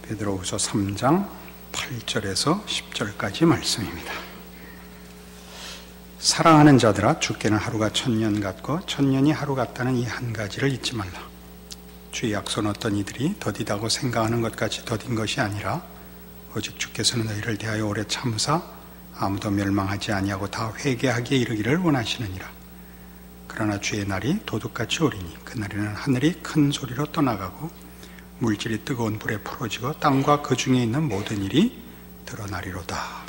베드로후서 3장 8절에서 10절까지 말씀입니다. 사랑하는 자들아, 주께는 하루가 천년 같고 천년이 하루 같다는 이 한 가지를 잊지 말라. 주의 약속은 어떤 이들이 더디다고 생각하는 것까지 더딘 것이 아니라 오직 주께서는 너희를 대하여 오래 참으사 아무도 멸망하지 아니하고 다 회개하기에 이르기를 원하시느니라. 그러나 주의 날이 도둑같이 오리니 그날에는 하늘이 큰 소리로 떠나가고 물질이 뜨거운 불에 풀어지고 땅과 그 중에 있는 모든 일이 드러나리로다.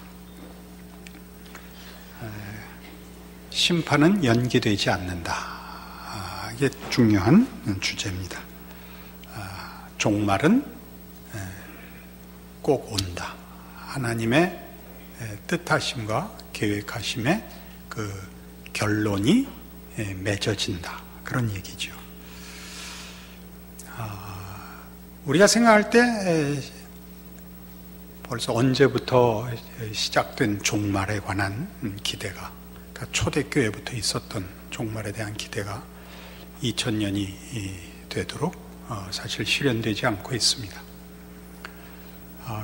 심판은 연기되지 않는다. 이게 중요한 주제입니다. 종말은 꼭 온다. 하나님의 뜻하심과 계획하심의 그 결론이 맺어진다. 그런 얘기죠. 우리가 생각할 때 벌써 언제부터 시작된 종말에 관한 기대가, 그러니까 초대교회부터 있었던 종말에 대한 기대가 2000년이 되도록 사실 실현되지 않고 있습니다.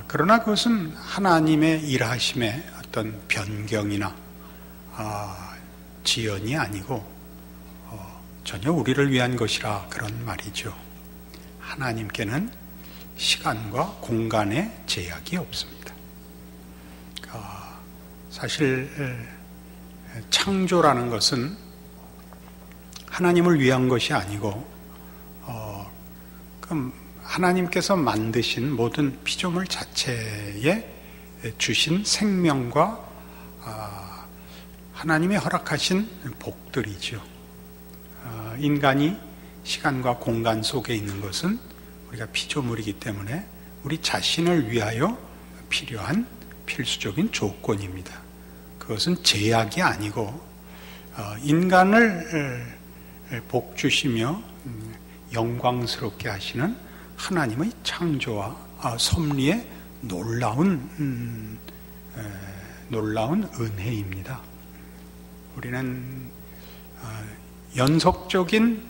그러나 그것은 하나님의 일하심의 어떤 변경이나 지연이 아니고 전혀 우리를 위한 것이라 그런 말이죠. 하나님께는 시간과 공간의 제약이 없습니다. 사실 창조라는 것은 하나님을 위한 것이 아니고 그럼 하나님께서 만드신 모든 피조물 자체에 주신 생명과 하나님이 허락하신 복들이죠. 인간이 시간과 공간 속에 있는 것은 우리가 피조물이기 때문에 우리 자신을 위하여 필요한 필수적인 조건입니다. 그것은 제약이 아니고 인간을 복주시며 영광스럽게 하시는 하나님의 창조와 섭리의 놀라운 은혜입니다. 우리는 연속적인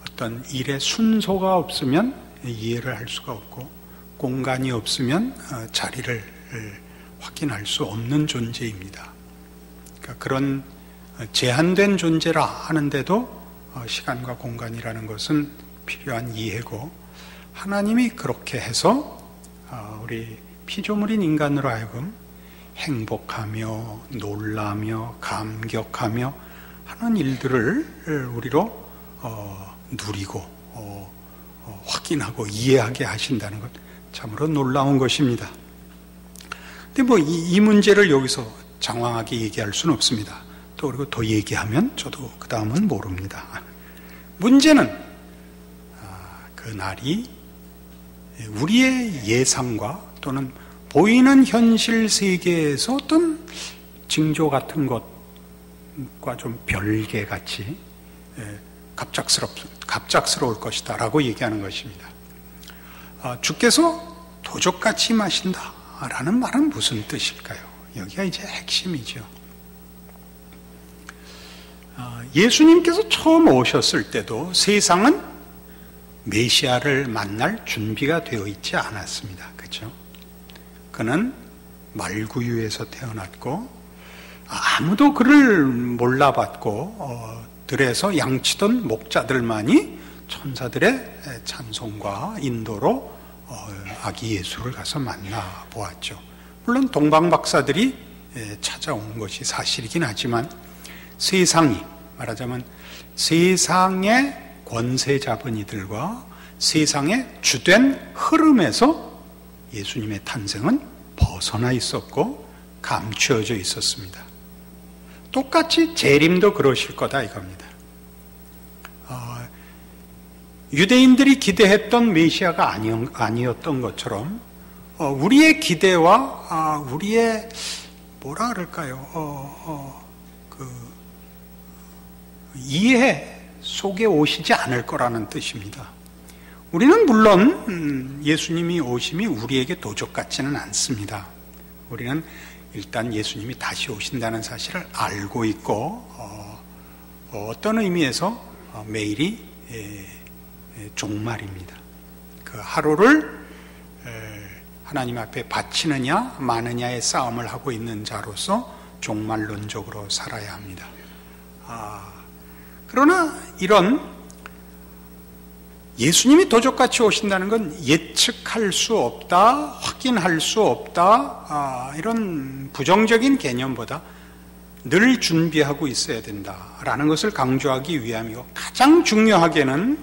어떤 일의 순서가 없으면 이해를 할 수가 없고 공간이 없으면 자리를 확인할 수 없는 존재입니다. 그러니까 그런 제한된 존재라 하는데도 시간과 공간이라는 것은 필요한 이해고, 하나님이 그렇게 해서 우리 피조물인 인간으로 하여금 행복하며 놀라며 감격하며 하는 일들을 우리로 누리고 확인하고 이해하게 하신다는 것, 참으로 놀라운 것입니다. 근데 이 문제를 여기서 장황하게 얘기할 수는 없습니다. 또 그리고 더 얘기하면 저도 그 다음은 모릅니다. 문제는 그 날이 우리의 예상과 또는 보이는 현실 세계에서 어떤 징조 같은 것과 좀 별개같이 갑작스러울 것이다 라고 얘기하는 것입니다. 주께서 도적같이 임하신다 라는 말은 무슨 뜻일까요? 여기가 이제 핵심이죠. 예수님께서 처음 오셨을 때도 세상은 메시아를 만날 준비가 되어 있지 않았습니다. 그렇죠? 그는 말구유에서 태어났고 아무도 그를 몰라봤고 들에서 양치던 목자들만이 천사들의 찬송과 인도로 아기 예수를 가서 만나보았죠. 물론 동방박사들이 찾아온 것이 사실이긴 하지만 세상이, 말하자면 세상의 권세 잡은 이들과 세상의 주된 흐름에서 예수님의 탄생은 벗어나 있었고 감추어져 있었습니다. 똑같이 재림도 그러실 거다 이겁니다. 유대인들이 기대했던 메시아가 아니었던 것처럼 우리의 기대와 우리의 뭐라 그럴까요? 이해 속에 오시지 않을 거라는 뜻입니다. 우리는 물론 예수님이 오심이 우리에게 도적 같지는 않습니다. 우리는 일단 예수님이 다시 오신다는 사실을 알고 있고 어떤 의미에서 매일이 종말입니다. 그 하루를 하나님 앞에 바치느냐 마느냐의 싸움을 하고 있는 자로서 종말론적으로 살아야 합니다. 그러나 이런 예수님이 도적같이 오신다는 건 예측할 수 없다, 확인할 수 없다, 이런 부정적인 개념보다 늘 준비하고 있어야 된다라는 것을 강조하기 위함이고, 가장 중요하게는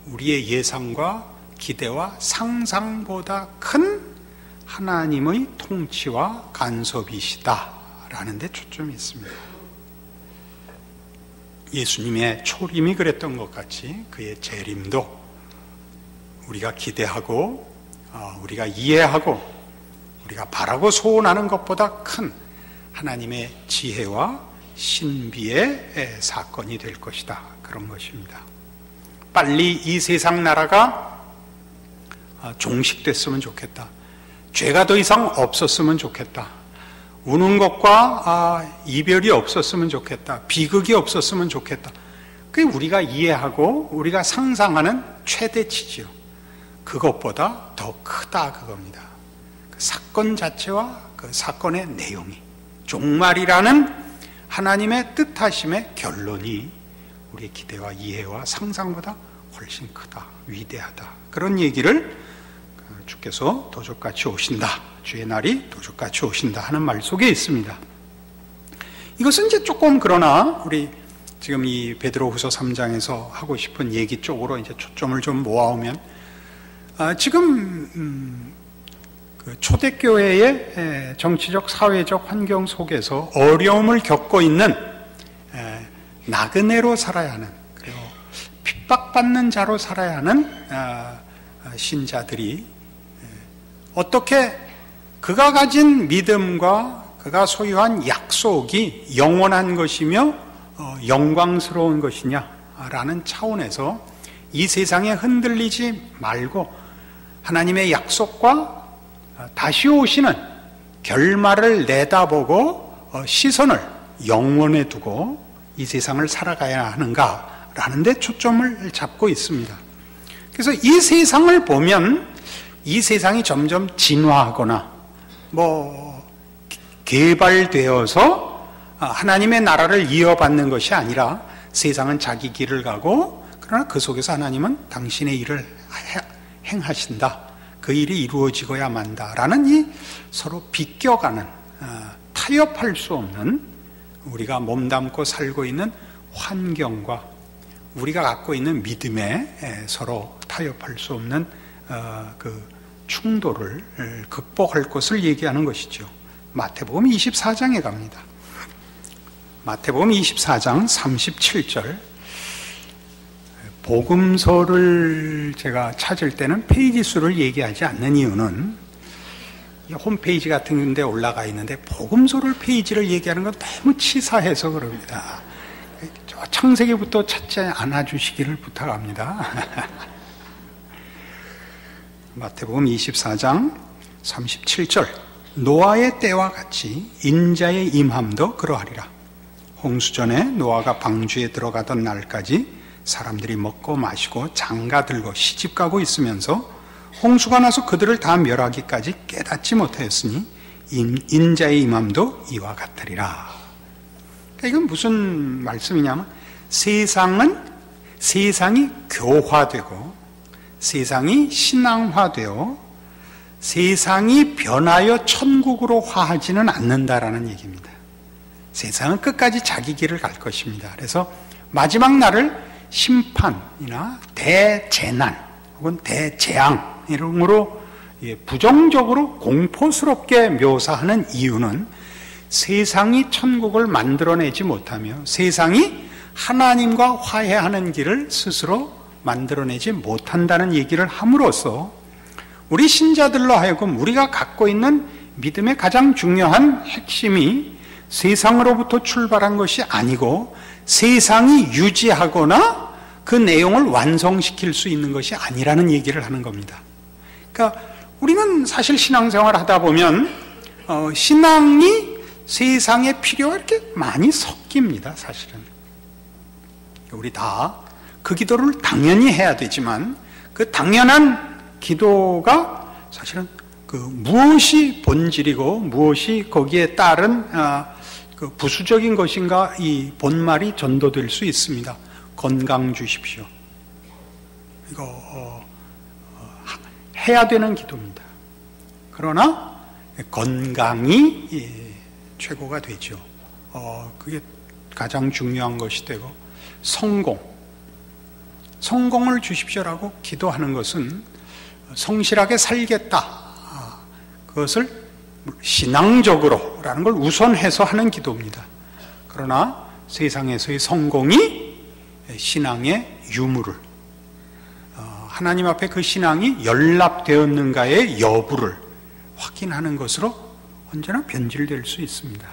우리의 예상과 기대와 상상보다 큰 하나님의 통치와 간섭이시다라는 데 초점이 있습니다. 예수님의 초림이 그랬던 것 같이 그의 재림도 우리가 기대하고 우리가 이해하고 우리가 바라고 소원하는 것보다 큰 하나님의 지혜와 신비의 사건이 될 것이다, 그런 것입니다. 빨리 이 세상 나라가 종식됐으면 좋겠다. 죄가 더 이상 없었으면 좋겠다. 우는 것과 이별이 없었으면 좋겠다. 비극이 없었으면 좋겠다. 그게 우리가 이해하고 우리가 상상하는 최대치지요. 그것보다 더 크다, 그겁니다. 그 사건 자체와 그 사건의 내용이, 종말이라는 하나님의 뜻하심의 결론이 우리의 기대와 이해와 상상보다 훨씬 크다, 위대하다, 그런 얘기를 주께서 도적같이 오신다, 주의 날이 도적같이 오신다 하는 말 속에 있습니다. 이것은 이제 조금, 그러나 우리 지금 이 베드로후서 3장에서 하고 싶은 얘기 쪽으로 이제 초점을 좀 모아오면, 지금 그 초대교회의 정치적 사회적 환경 속에서 어려움을 겪고 있는 나그네로 살아야 하는, 그리고 핍박받는 자로 살아야 하는 신자들이 어떻게 그가 가진 믿음과 그가 소유한 약속이 영원한 것이며 영광스러운 것이냐라는 차원에서 이 세상에 흔들리지 말고 하나님의 약속과 다시 오시는 결말을 내다보고 시선을 영원에 두고 이 세상을 살아가야 하는가라는 데 초점을 잡고 있습니다. 그래서 이 세상을 보면 이 세상이 점점 진화하거나 개발되어서 하나님의 나라를 이어받는 것이 아니라 세상은 자기 길을 가고, 그러나 그 속에서 하나님은 당신의 일을 행하신다, 그 일이 이루어지고야 만다라는 이 서로 비껴가는, 타협할 수 없는, 우리가 몸담고 살고 있는 환경과 우리가 갖고 있는 믿음에 서로 타협할 수 없는 그 충돌을 극복할 것을 얘기하는 것이죠. 마태복음 24장에 갑니다. 마태복음 24장 37절. 복음서를 제가 찾을 때는 페이지 수를 얘기하지 않는 이유는, 홈페이지 같은 데 올라가 있는데 복음서를 페이지를 얘기하는 건 너무 치사해서 그럽니다. 창세기부터 찾지 않아 주시기를 부탁합니다. 마태복음 24장 37절. 노아의 때와 같이 인자의 임함도 그러하리라. 홍수전에 노아가 방주에 들어가던 날까지 사람들이 먹고 마시고 장가들고 시집가고 있으면서 홍수가 나서 그들을 다 멸하기까지 깨닫지 못하였으니 인자의 임함도 이와 같으리라. 그러니까 이건 무슨 말씀이냐면, 세상이 교화되고 세상이 신앙화되어 세상이 변하여 천국으로 화하지는 않는다라는 얘기입니다. 세상은 끝까지 자기 길을 갈 것입니다. 그래서 마지막 날을 심판이나 대재난 혹은 대재앙 이름으로 부정적으로 공포스럽게 묘사하는 이유는, 세상이 천국을 만들어내지 못하며 세상이 하나님과 화해하는 길을 스스로 만들어내지 못한다는 얘기를 함으로써 우리 신자들로 하여금 우리가 갖고 있는 믿음의 가장 중요한 핵심이 세상으로부터 출발한 것이 아니고 세상이 유지하거나 그 내용을 완성시킬 수 있는 것이 아니라는 얘기를 하는 겁니다. 그러니까 우리는 사실 신앙생활을 하다 보면 신앙이 세상의 필요와 이렇게 많이 섞입니다. 사실은 우리 다 그 기도를 당연히 해야 되지만 그 당연한 기도가 사실은 그 무엇이 본질이고 무엇이 거기에 따른 그 부수적인 것인가 이 본말이 전도될 수 있습니다. 건강 주십시오. 이거 해야 되는 기도입니다. 그러나 건강이 최고가 되죠. 그게 가장 중요한 것이 되고 성공을 주십시오라고 기도하는 것은 성실하게 살겠다. 그것을 신앙적으로라는 걸 우선해서 하는 기도입니다. 그러나 세상에서의 성공이 신앙의 유무를 하나님 앞에 그 신앙이 연락되었는가의 여부를 확인하는 것으로 언제나 변질될 수 있습니다.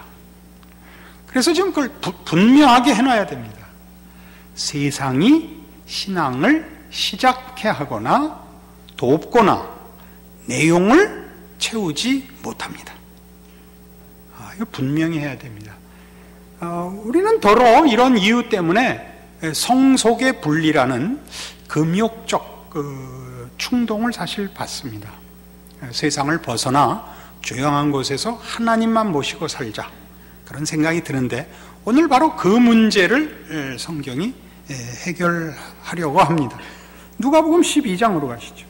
그래서 지금 그걸 분명하게 해놔야 됩니다. 세상이 신앙을 시작해 하거나 돕거나 내용을 채우지 못합니다. 이거 분명히 해야 됩니다. 우리는 더러 이런 이유 때문에 성속의 분리라는 금욕적 충동을 사실 받습니다. 세상을 벗어나 조용한 곳에서 하나님만 모시고 살자 그런 생각이 드는데 오늘 바로 그 문제를 성경이 해결하려고 합니다. 누가복음 12장으로 가시죠.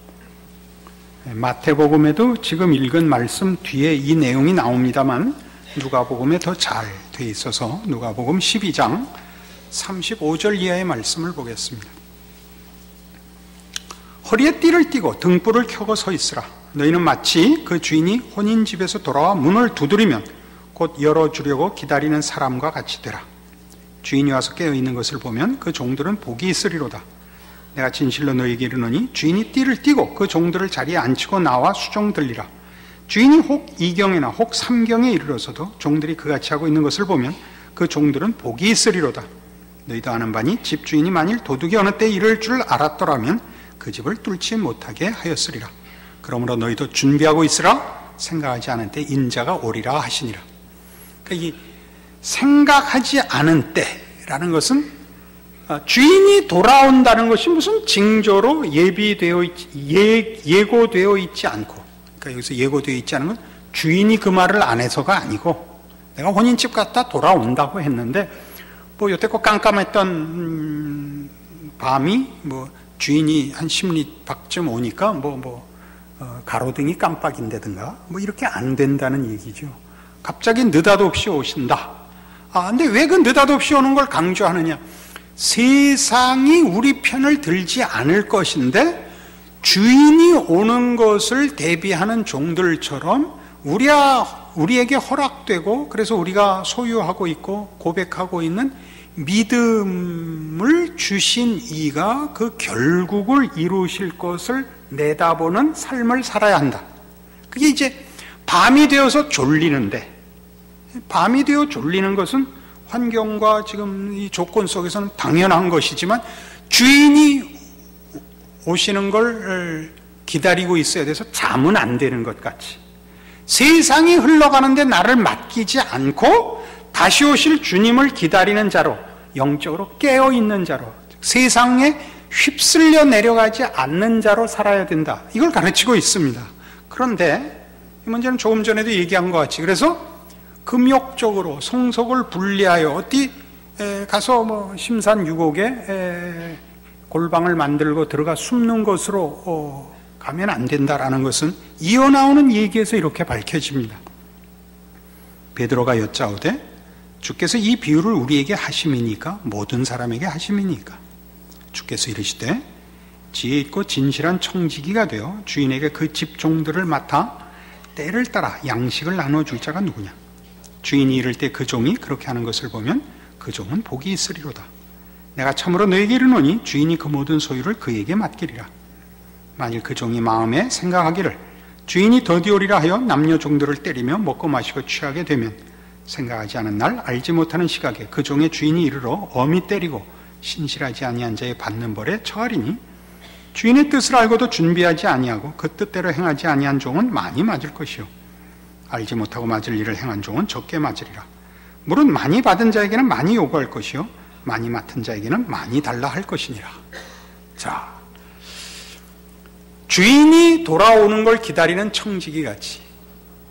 마태복음에도 지금 읽은 말씀 뒤에 이 내용이 나옵니다만 누가복음에 더 잘 돼 있어서 누가복음 12장 35절 이하의 말씀을 보겠습니다. 허리에 띠를 띠고 등불을 켜고 서 있으라. 너희는 마치 그 주인이 혼인집에서 돌아와 문을 두드리면 곧 열어주려고 기다리는 사람과 같이 되라. 주인이 와서 깨어있는 것을 보면 그 종들은 복이 있으리로다. 내가 진실로 너희에게 이르노니 주인이 띠를 띠고 그 종들을 자리에 앉히고 나와 수종 들리라. 주인이 혹 2경이나 혹 3경에 이르러서도 종들이 그같이 하고 있는 것을 보면 그 종들은 복이 있으리로다. 너희도 아는 바니 집주인이 만일 도둑이 어느 때 이를 줄 알았더라면 그 집을 뚫지 못하게 하였으리라. 그러므로 너희도 준비하고 있으라. 생각하지 않은 때 인자가 오리라 하시니라. 그러니까 이 생각하지 않은 때라는 것은 주인이 돌아온다는 것이 무슨 징조로 예고되어 있지 않고, 그러니까 여기서 예고되어 있지 않은 건 주인이 그 말을 안 해서가 아니고 내가 혼인집 갔다 돌아온다고 했는데 뭐 여태껏 깜깜했던 밤이 뭐 주인이 한 10리 밖쯤 오니까 가로등이 깜빡인다든가 뭐 이렇게 안 된다는 얘기죠. 갑자기 느닷없이 오신다. 근데 왜 그 느닷없이 오는 걸 강조하느냐? 세상이 우리 편을 들지 않을 것인데 주인이 오는 것을 대비하는 종들처럼 우리에게 허락되고 그래서 우리가 소유하고 있고 고백하고 있는 믿음을 주신 이가 그 결국을 이루실 것을 내다보는 삶을 살아야 한다. 그게 이제 밤이 되어서 졸리는데, 밤이 되어 졸리는 것은 환경과 지금 이 조건 속에서는 당연한 것이지만 주인이 오시는 걸 기다리고 있어야 돼서 잠은 안 되는 것 같이 세상이 흘러가는데 나를 맡기지 않고 다시 오실 주님을 기다리는 자로, 영적으로 깨어있는 자로, 세상에 휩쓸려 내려가지 않는 자로 살아야 된다. 이걸 가르치고 있습니다. 그런데 이 문제는 조금 전에도 얘기한 것 같이 그래서 금욕적으로 성속을 분리하여 어디 가서 심산유곡에 골방을 만들고 들어가 숨는 것으로 가면 안 된다라는 것은 이어나오는 얘기에서 이렇게 밝혀집니다. 베드로가 여짜오되 주께서 이 비유를 우리에게 하심이니까 모든 사람에게 하심이니까 주께서 이르시되 지혜 있고 진실한 청지기가 되어 주인에게 그 집 종들을 맡아 때를 따라 양식을 나눠줄 자가 누구냐? 주인이 이를 때 그 종이 그렇게 하는 것을 보면 그 종은 복이 있으리로다. 내가 참으로 너에게 이르노니 주인이 그 모든 소유를 그에게 맡기리라. 만일 그 종이 마음에 생각하기를 주인이 더디오리라 하여 남녀 종들을 때리며 먹고 마시고 취하게 되면 생각하지 않은 날 알지 못하는 시각에 그 종의 주인이 이르러 엄히 때리고 신실하지 아니한 자의 받는 벌에 처하리니 주인의 뜻을 알고도 준비하지 아니하고 그 뜻대로 행하지 아니한 종은 많이 맞을 것이요 알지 못하고 맞을 일을 행한 종은 적게 맞으리라. 물은 많이 받은 자에게는 많이 요구할 것이요 많이 맡은 자에게는 많이 달라 할 것이니라. 자, 주인이 돌아오는 걸 기다리는 청지기 같이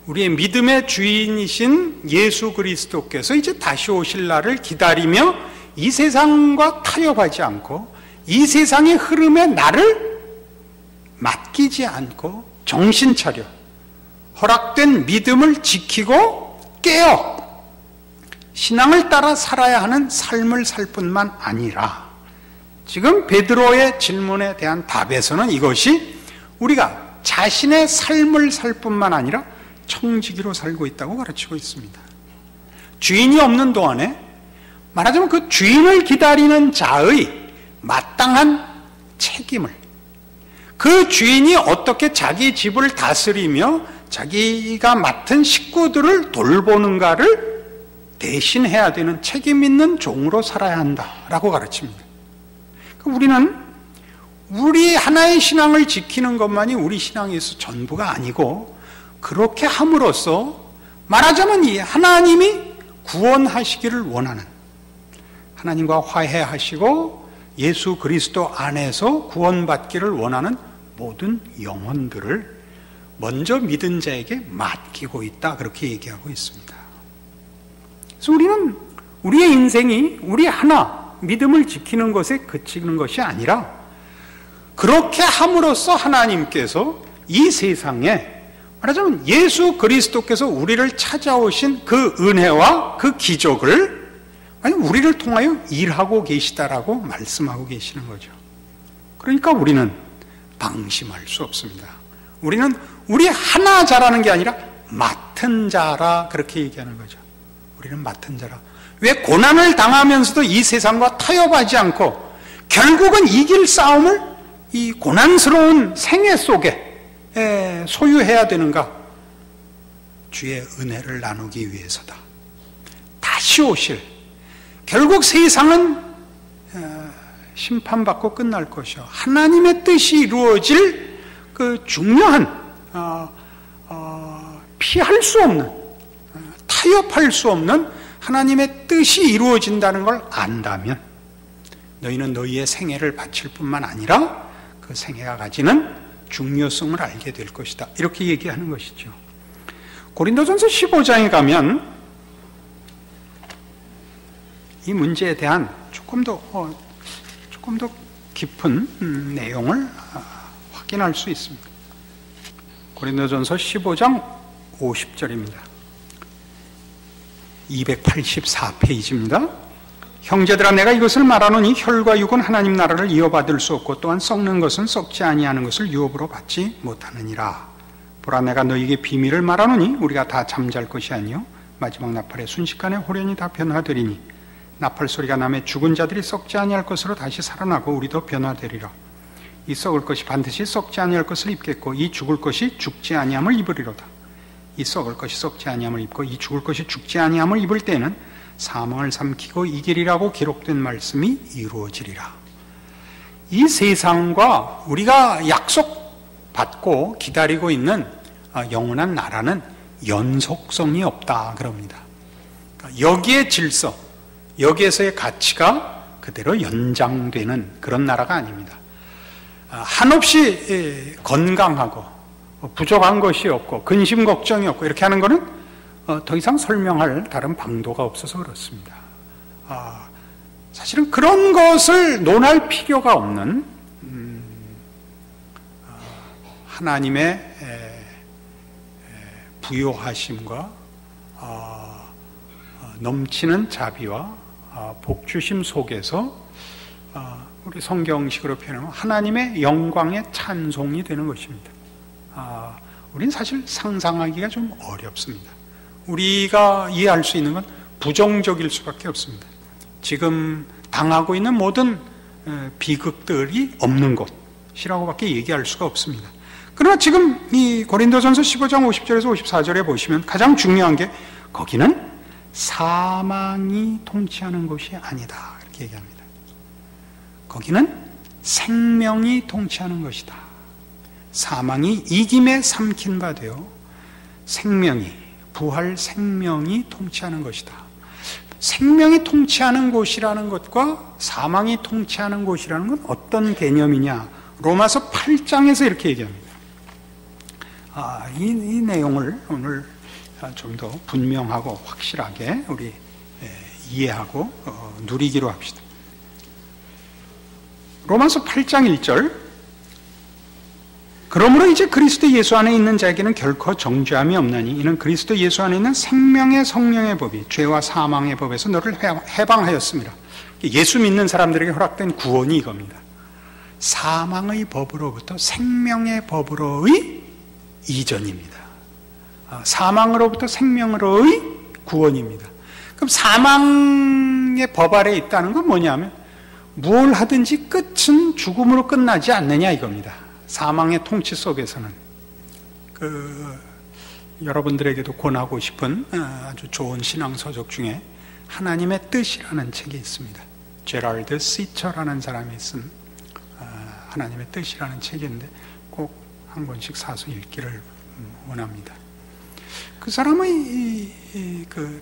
우리의 믿음의 주인이신 예수 그리스도께서 이제 다시 오실 날을 기다리며 이 세상과 타협하지 않고 이 세상의 흐름에 나를 맡기지 않고 정신 차려 허락된 믿음을 지키고 깨어 신앙을 따라 살아야 하는 삶을 살 뿐만 아니라 지금 베드로의 질문에 대한 답에서는 이것이 우리가 자신의 삶을 살 뿐만 아니라 청지기로 살고 있다고 가르치고 있습니다. 주인이 없는 동안에 말하자면 그 주인을 기다리는 자의 마땅한 책임을 그 주인이 어떻게 자기 집을 다스리며 자기가 맡은 식구들을 돌보는가를 대신해야 되는 책임 있는 종으로 살아야 한다라고 가르칩니다. 우리는 우리 하나의 신앙을 지키는 것만이 우리 신앙에서 전부가 아니고 그렇게 함으로써 말하자면 이 하나님이 구원하시기를 원하는 하나님과 화해하시고 예수 그리스도 안에서 구원받기를 원하는 모든 영혼들을 먼저 믿은 자에게 맡기고 있다 그렇게 얘기하고 있습니다. 그래서 우리는 우리의 인생이 우리 하나 믿음을 지키는 것에 그치는 것이 아니라 그렇게 함으로써 하나님께서 이 세상에 말하자면 예수 그리스도께서 우리를 찾아오신 그 은혜와 그 기적을 우리를 통하여 일하고 계시다라고 말씀하고 계시는 거죠. 그러니까 우리는 방심할 수 없습니다. 우리는 우리 하나 자라는 게 아니라 맡은 자라 그렇게 얘기하는 거죠. 우리는 맡은 자라. 왜 고난을 당하면서도 이 세상과 타협하지 않고 결국은 이길 싸움을 이 고난스러운 생애 속에 소유해야 되는가? 주의 은혜를 나누기 위해서다. 다시 오실 결국 세상은 심판받고 끝날 것이요 하나님의 뜻이 이루어질 그 중요한 피할 수 없는 타협할 수 없는 하나님의 뜻이 이루어진다는 걸 안다면 너희는 너희의 생애를 바칠 뿐만 아니라 그 생애가 가지는 중요성을 알게 될 것이다. 이렇게 얘기하는 것이죠. 고린도전서 15장에 가면 이 문제에 대한 조금 더 깊은 내용을 확인할 수 있습니다. 고린도전서 15장 50절입니다. 284페이지입니다. 형제들아 내가 이것을 말하노니 혈과 육은 하나님 나라를 이어받을 수 없고 또한 썩는 것은 썩지 아니하는 것을 유업으로 받지 못하느니라. 보라 내가 너희에게 비밀을 말하노니 우리가 다 잠잘 것이 아니요 마지막 나팔에 순식간에 호련히 다 변화되리니 나팔 소리가 나매 죽은 자들이 썩지 아니할 것으로 다시 살아나고 우리도 변화되리라. 이 썩을 것이 반드시 썩지 아니할 것을 입겠고 이 죽을 것이 죽지 아니함을 입으리로다. 이 썩을 것이 썩지 아니함을 입고 이 죽을 것이 죽지 아니함을 입을 때에는 사망을 삼키고 이기리라고 기록된 말씀이 이루어지리라. 이 세상과 우리가 약속받고 기다리고 있는 영원한 나라는 연속성이 없다 그럽니다. 여기에 질서, 여기에서의 가치가 그대로 연장되는 그런 나라가 아닙니다. 한없이 건강하고 부족한 것이 없고 근심 걱정이 없고 이렇게 하는 것은 더 이상 설명할 다른 방도가 없어서 그렇습니다. 사실은 그런 것을 논할 필요가 없는 하나님의 부요하심과 넘치는 자비와 복주심 속에서 우리 성경식으로 표현하면 하나님의 영광의 찬송이 되는 것입니다. 우리는 사실 상상하기가 좀 어렵습니다. 우리가 이해할 수 있는 건 부정적일 수밖에 없습니다. 지금 당하고 있는 모든 비극들이 없는 곳이라고밖에 얘기할 수가 없습니다. 그러나 지금 이 고린도전서 15장 50절에서 54절에 보시면 가장 중요한 게 거기는 사망이 통치하는 곳이 아니다 이렇게 얘기합니다. 거기는 생명이 통치하는 것이다. 사망이 이김에 삼킨 바 되어 생명이 부활 생명이 통치하는 것이다. 생명이 통치하는 곳이라는 것과 사망이 통치하는 곳이라는 건 어떤 개념이냐로 로마서 8장에서 이렇게 얘기합니다. 이 내용을 오늘 좀 더 분명하고 확실하게 우리 이해하고 누리기로 합시다. 로마서 8장 1절, 그러므로 이제 그리스도 예수 안에 있는 자에게는 결코 정죄함이 없나니 이는 그리스도 예수 안에 있는 생명의 성령의 법이 죄와 사망의 법에서 너를 해방하였습니다. 예수 믿는 사람들에게 허락된 구원이 이겁니다. 사망의 법으로부터 생명의 법으로의 이전입니다. 사망으로부터 생명으로의 구원입니다. 그럼 사망의 법 아래에 있다는 건 뭐냐면 무엇을 하든지 끝은 죽음으로 끝나지 않느냐 이겁니다. 사망의 통치 속에서는 여러분들에게도 권하고 싶은 아주 좋은 신앙서적 중에 하나님의 뜻이라는 책이 있습니다. 제랄드 시처라는 사람이 쓴 하나님의 뜻이라는 책인데 꼭 한 권씩 사서 읽기를 원합니다. 그 사람의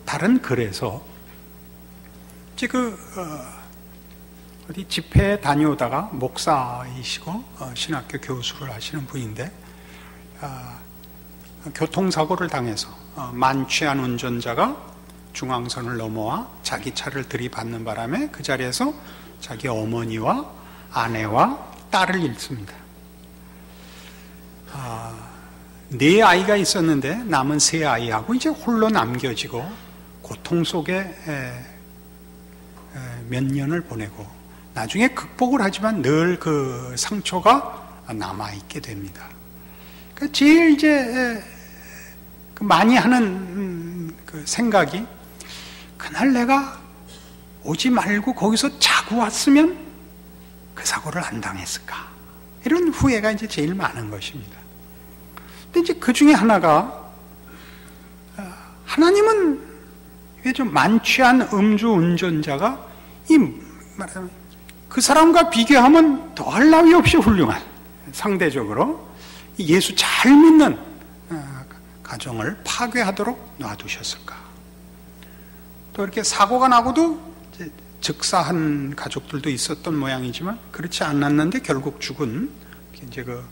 다른 글에서 이제 어디 집회에 다녀오다가 목사이시고 신학교 교수를 하시는 분인데 교통사고를 당해서 만취한 운전자가 중앙선을 넘어와 자기 차를 들이받는 바람에 그 자리에서 자기 어머니와 아내와 딸을 잃습니다. 4 아이가 있었는데 남은 3 아이하고 이제 홀로 남겨지고 고통 속에 몇 년을 보내고 나중에 극복을 하지만 늘 그 상처가 남아있게 됩니다. 그러니까 제일 이제 많이 하는 그 생각이 그날 내가 오지 말고 거기서 자고 왔으면 그 사고를 안 당했을까, 이런 후회가 이제 제일 많은 것입니다. 근데 이제 그 중에 하나가 하나님은 왜 좀 만취한 음주 운전자가 말하자면 그 사람과 비교하면 더할 나위 없이 훌륭한, 상대적으로 예수 잘 믿는 가정을 파괴하도록 놔두셨을까? 또 이렇게 사고가 나고도 이제 즉사한 가족들도 있었던 모양이지만 그렇지 않았는데 결국 죽은, 이제 그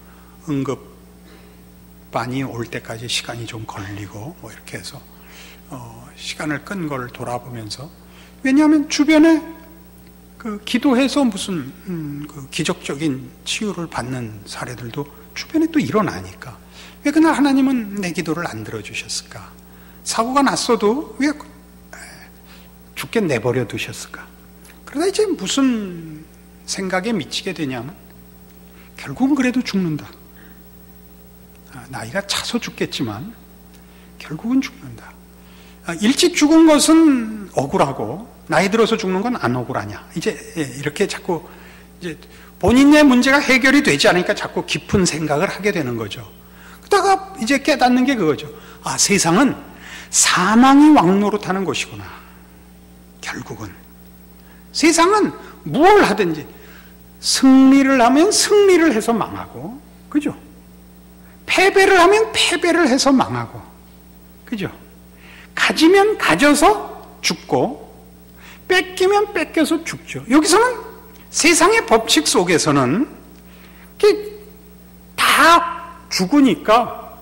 응급반이 올 때까지 시간이 좀 걸리고 뭐 이렇게 해서 시간을 끈 걸 돌아보면서, 왜냐하면 주변에 그 기도해서 무슨 그 기적적인 치유를 받는 사례들도 주변에 또 일어나니까 왜 그날 하나님은 내 기도를 안 들어주셨을까? 사고가 났어도 왜 죽게 내버려 두셨을까? 그러다 이제 무슨 생각에 미치게 되냐면 결국은 그래도 죽는다. 나이가 차서 죽겠지만 결국은 죽는다. 일찍 죽은 것은 억울하고 나이 들어서 죽는 건 안 억울하냐. 이제 이렇게 자꾸 이제 본인의 문제가 해결이 되지 않으니까 자꾸 깊은 생각을 하게 되는 거죠. 그러다가 이제 깨닫는 게 그거죠. 세상은 사망이 왕노릇하는 곳이구나. 결국은 세상은 무엇을 하든지 승리를 하면 승리를 해서 망하고, 그죠? 패배를 하면 패배를 해서 망하고, 그죠? 가지면 가져서 죽고 뺏기면 뺏겨서 죽죠. 여기서는 세상의 법칙 속에서는 다 죽으니까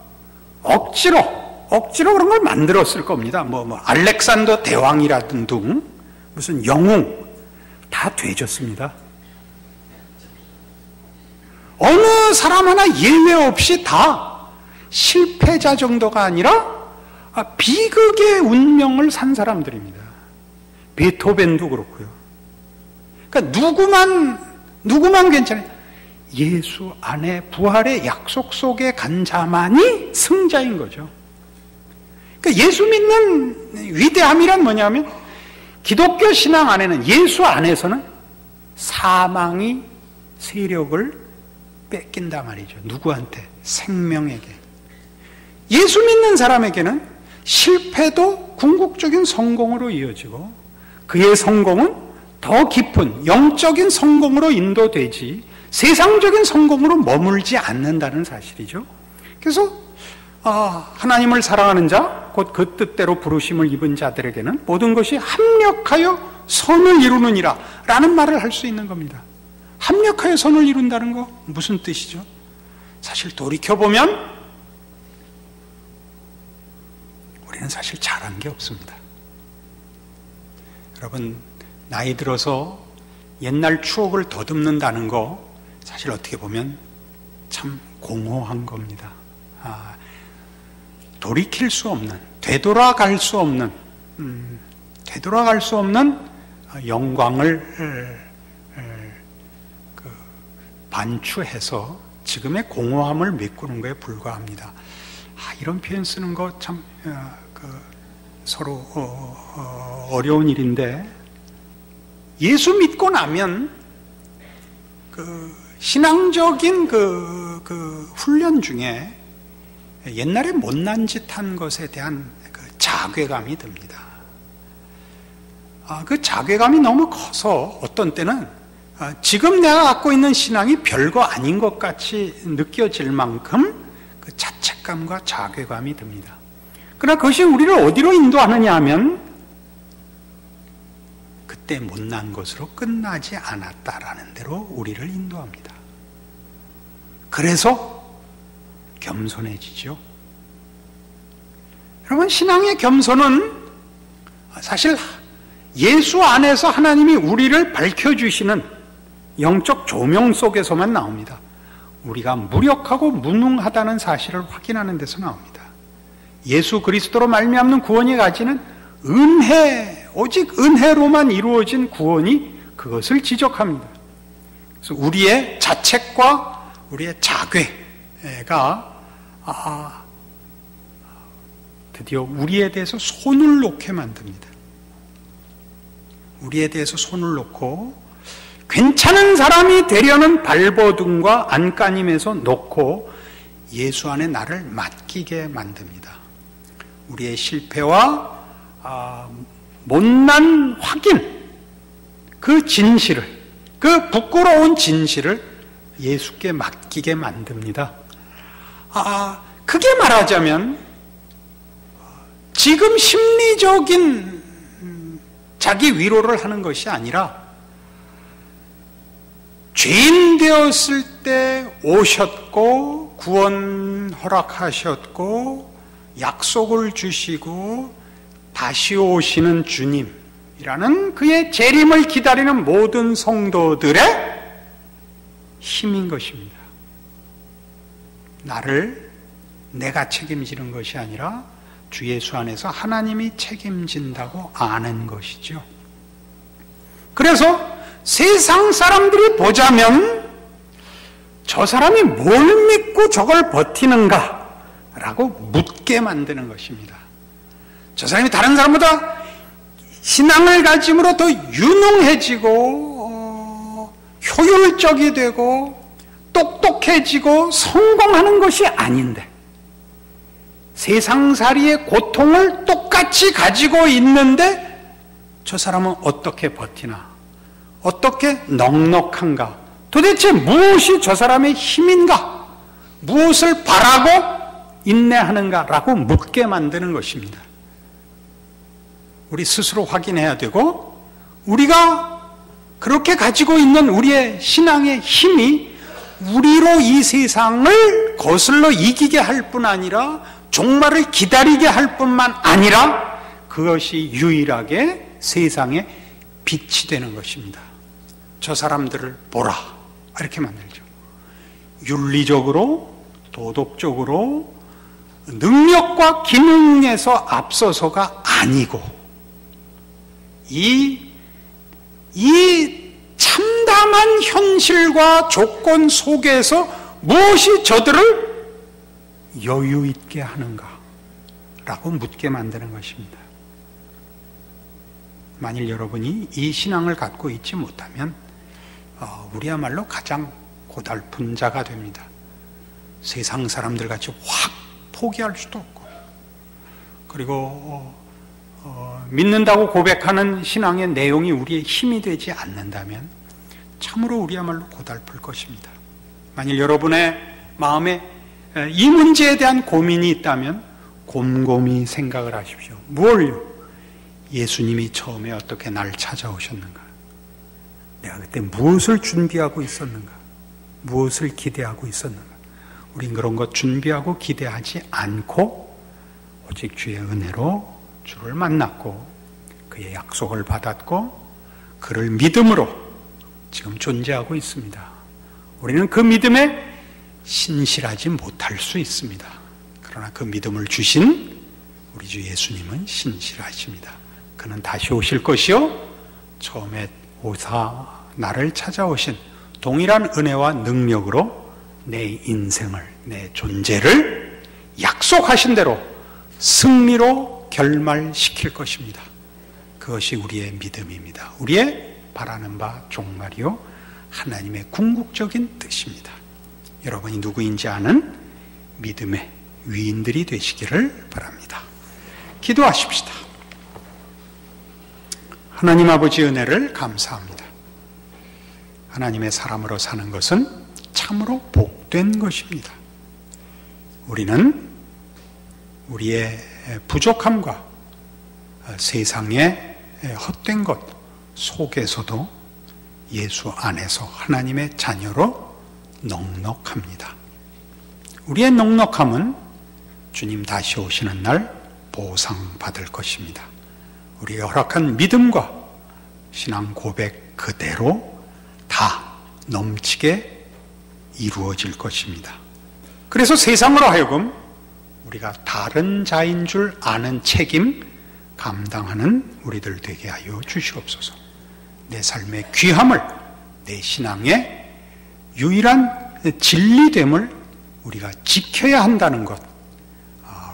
억지로 그런 걸 만들었을 겁니다. 뭐 알렉산더 대왕이라든 무슨 영웅 다 되졌습니다. 어느 사람 하나 예외 없이 다 실패자 정도가 아니라 비극의 운명을 산 사람들입니다. 베토벤도 그렇고요. 그러니까 누구만 괜찮아요. 예수 안에 부활의 약속 속에 간 자만이 승자인 거죠. 그러니까 예수 믿는 위대함이란 뭐냐면 기독교 신앙 안에는, 예수 안에서는 사망이 세력을 뺏긴다 말이죠. 누구한테? 생명에게. 예수 믿는 사람에게는 실패도 궁극적인 성공으로 이어지고 그의 성공은 더 깊은 영적인 성공으로 인도되지 세상적인 성공으로 머물지 않는다는 사실이죠. 그래서 하나님을 사랑하는 자, 곧 그 뜻대로 부르심을 입은 자들에게는 모든 것이 합력하여 선을 이루느니라 라는 말을 할 수 있는 겁니다. 합력하여 선을 이룬다는 거 무슨 뜻이죠? 사실 돌이켜보면 우리는 사실 잘한 게 없습니다. 여러분, 나이 들어서 옛날 추억을 더듬는다는 거 사실 어떻게 보면 참 공허한 겁니다. 돌이킬 수 없는, 되돌아갈 수 없는 영광을 반추해서 지금의 공허함을 메꾸는 것에 불과합니다. 이런 표현 쓰는 거 참 서로 어려운 일인데, 예수 믿고 나면 신앙적인 훈련 중에 옛날에 못난 짓 한 것에 대한 자괴감이 듭니다. 그 자괴감이 너무 커서 어떤 때는 지금 내가 갖고 있는 신앙이 별거 아닌 것 같이 느껴질 만큼 그 자책감과 자괴감이 듭니다. 그러나 그것이 우리를 어디로 인도하느냐 하면 그때 못난 것으로 끝나지 않았다라는 대로 우리를 인도합니다. 그래서 겸손해지죠. 여러분, 신앙의 겸손은 사실 예수 안에서 하나님이 우리를 밝혀주시는 영적 조명 속에서만 나옵니다. 우리가 무력하고 무능하다는 사실을 확인하는 데서 나옵니다. 예수 그리스도로 말미암는 구원이 가지는 은혜, 오직 은혜로만 이루어진 구원이 그것을 지적합니다. 그래서 우리의 자책과 우리의 자괴가 드디어 우리에 대해서 손을 놓게 만듭니다. 우리에 대해서 손을 놓고 괜찮은 사람이 되려는 발버둥과 안간힘에서 놓고 예수 안에 나를 맡기게 만듭니다. 우리의 실패와 못난 확인, 그 진실을, 그 부끄러운 진실을 예수께 맡기게 만듭니다. 크게 말하자면 지금 심리적인 자기 위로를 하는 것이 아니라 죄인 되었을 때 오셨고 구원 허락하셨고 약속을 주시고 다시 오시는 주님이라는 그의 재림을 기다리는 모든 성도들의 힘인 것입니다. 나를 내가 책임지는 것이 아니라 주 예수 안에서 하나님이 책임진다고 아는 것이죠. 그래서 세상 사람들이 보자면 저 사람이 뭘 믿고 저걸 버티는가 라고 묻게 만드는 것입니다. 저 사람이 다른 사람보다 신앙을 가짐으로 더 유능해지고 효율적이 되고 똑똑해지고 성공하는 것이 아닌데 세상살이의 고통을 똑같이 가지고 있는데 저 사람은 어떻게 버티나, 어떻게 넉넉한가, 도대체 무엇이 저 사람의 힘인가, 무엇을 바라고 인내하는가라고 묻게 만드는 것입니다. 우리 스스로 확인해야 되고, 우리가 그렇게 가지고 있는 우리의 신앙의 힘이 우리로 이 세상을 거슬러 이기게 할 뿐 아니라 종말을 기다리게 할 뿐만 아니라 그것이 유일하게 세상에 빛이 되는 것입니다. 저 사람들을 보라, 이렇게 만들죠. 윤리적으로, 도덕적으로, 능력과 기능에서 앞서서가 아니고 이 참담한 현실과 조건 속에서 무엇이 저들을 여유 있게 하는가 라고 묻게 만드는 것입니다. 만일 여러분이 이 신앙을 갖고 있지 못하면 우리야말로 가장 고달픈 자가 됩니다. 세상 사람들 같이 확 포기할 수도 없고, 그리고 믿는다고 고백하는 신앙의 내용이 우리의 힘이 되지 않는다면 참으로 우리야말로 고달플 것입니다. 만일 여러분의 마음에 이 문제에 대한 고민이 있다면 곰곰이 생각을 하십시오. 무엇을요? 예수님이 처음에 어떻게 날 찾아오셨는가? 내가 그때 무엇을 준비하고 있었는가? 무엇을 기대하고 있었는가? 우린 그런 것 준비하고 기대하지 않고 오직 주의 은혜로 주를 만났고 그의 약속을 받았고 그를 믿음으로 지금 존재하고 있습니다. 우리는 그 믿음에 신실하지 못할 수 있습니다. 그러나 그 믿음을 주신 우리 주 예수님은 신실하십니다. 그는 다시 오실 것이요 처음에 오사 나를 찾아오신 동일한 은혜와 능력으로 내 인생을, 내 존재를 약속하신 대로 승리로 결말시킬 것입니다. 그것이 우리의 믿음입니다. 우리의 바라는 바 종말이요 하나님의 궁극적인 뜻입니다. 여러분이 누구인지 아는 믿음의 위인들이 되시기를 바랍니다. 기도하십시다. 하나님 아버지 은혜를 감사합니다. 하나님의 사람으로 사는 것은 참으로 복된 것입니다. 우리는 우리의 부족함과 세상의 헛된 것 속에서도 예수 안에서 하나님의 자녀로 넉넉합니다. 우리의 넉넉함은 주님 다시 오시는 날 보상받을 것입니다. 우리가 허락한 믿음과 신앙 고백 그대로 다 넘치게 이루어질 것입니다. 그래서 세상으로 하여금 우리가 다른 자인 줄 아는 책임 감당하는 우리들 되게 하여 주시옵소서. 내 삶의 귀함을, 내 신앙의 유일한 진리됨을 우리가 지켜야 한다는 것,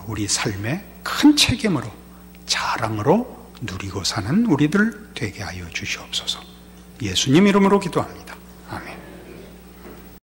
우리 삶의 큰 책임으로, 자랑으로 누리고 사는 우리들 되게 하여 주시옵소서. 예수님 이름으로 기도합니다.